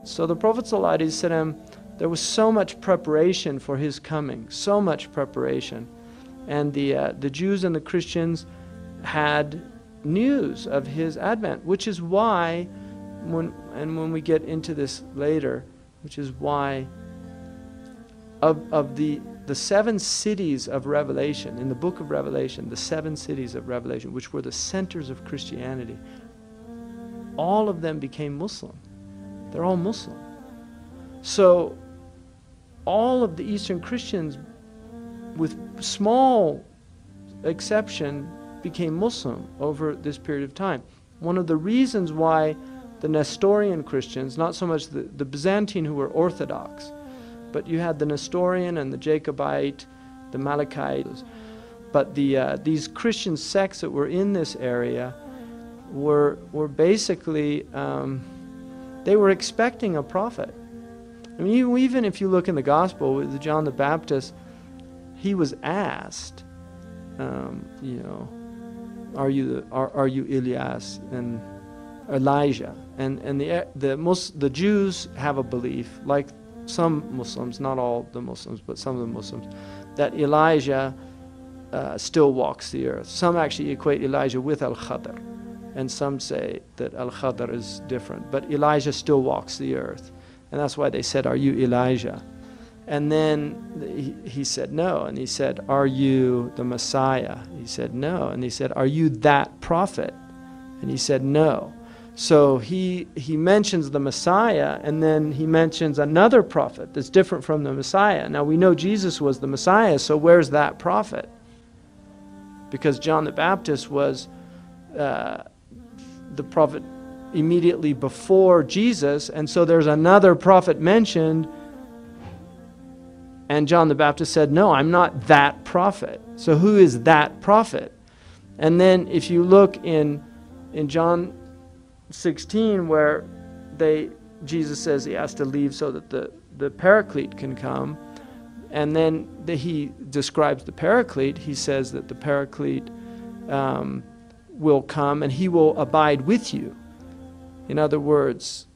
So the Prophet ﷺ, there was so much preparation for his coming, so much preparation. And the Jews and the Christians had news of his advent, which is why, when we get into this later, which is why of the 7 cities of Revelation, in the book of Revelation, the 7 cities of Revelation, which were the centers of Christianity, all of them became Muslim. They're all Muslim. So all of the Eastern Christians, with small exception, became Muslim over this period of time. One of the reasons why the Nestorian Christians, not so much the Byzantine who were Orthodox, but you had the Nestorian and the Jacobite, the Malachites, but these Christian sects that were in this area were basically, they were expecting a prophet. I mean, even if you look in the Gospel with John the Baptist, he was asked, you know, are you Elias and Elijah? And the Jews have a belief, like some Muslims, not all the Muslims, but some of the Muslims, that Elijah still walks the earth. Some actually equate Elijah with Al-Khadr, and some say that Al-Khadr is different, but Elijah still walks the earth. And that's why they said, are you Elijah? And then he said no, and he said, are you the Messiah? He said no, and he said, are you that prophet? And he said no. So he mentions the Messiah, and then he mentions another prophet that's different from the Messiah. Now we know Jesus was the Messiah, so where's that prophet? Because John the Baptist was the prophet immediately before Jesus, and so there's another prophet mentioned, and John the Baptist said, no, I'm not that prophet. So who is that prophet? And then if you look in John 16, where Jesus says he has to leave so that the Paraclete can come, and then he describes the Paraclete. He says that the Paraclete will come and he will abide with you. In other words,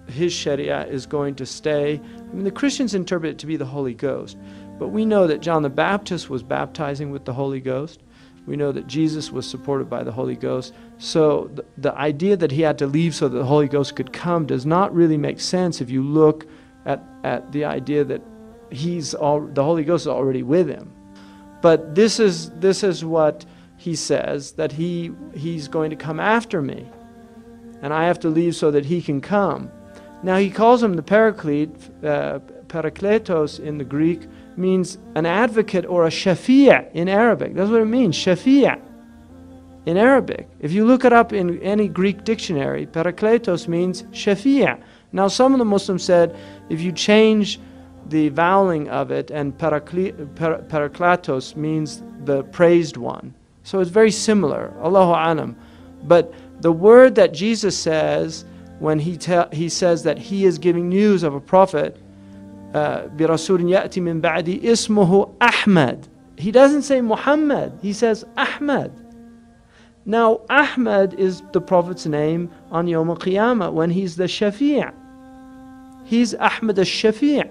his Sharia is going to stay. I mean, the Christians interpret it to be the Holy Ghost, but we know that John the Baptist was baptizing with the Holy Ghost. We know that Jesus was supported by the Holy Ghost. So the idea that he had to leave so that the Holy Ghost could come does not really make sense if you look at the idea that the Holy Ghost is already with him. But this is what he says, that he's going to come after me, and I have to leave so that he can come. Now he calls him the Paraclete. Parakletos in the Greek means an advocate or a shafi' in Arabic. That's what it means, shafi' in Arabic. If you look it up in any Greek dictionary, Parakletos means shafi'. Now some of the Muslims said if you change the voweling of it, and Parakletos means the praised one. So it's very similar, Allahu Alam. But the word that Jesus says when he says that he is giving news of a prophet, بِرَسُولٍ يَأْتِ مِن بَعْدِي اسْمُهُ أَحْمَدٍ. He doesn't say Muhammad, he says Ahmad. Now Ahmad is the Prophet's name on Yawm al-Qiyamah when he's the Shafi'. He's Ahmad al-Shafi'.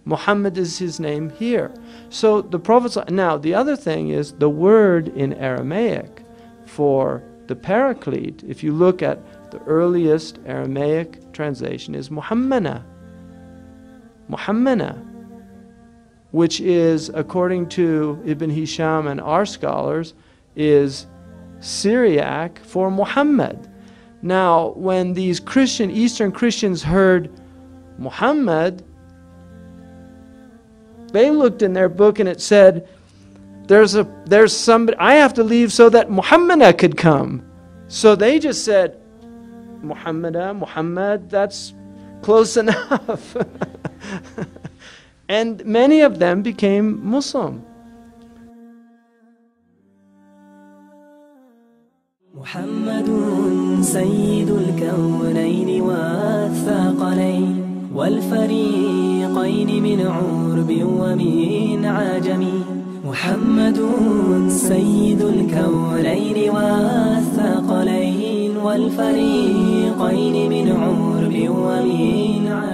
Muhammad is his name here. So the Prophet, now the other thing is the word in Aramaic for the Paraclete, if you look at the earliest Aramaic translation, is Muhammana. Muhammana, which is, according to Ibn Hisham and our scholars, is Syriac for Muhammad. Now, when these Eastern Christians heard Muhammad, they looked in their book and it said, there's somebody, I have to leave so that Muhammad could come. So they just said, Muhammad, that's close enough. And many of them became Muslim. محمد سيد الكونين والثقلين والفريقين من عرب ومن عجم. محمد سيد الكونين والثقلين والفريقين من عرب ومن عجم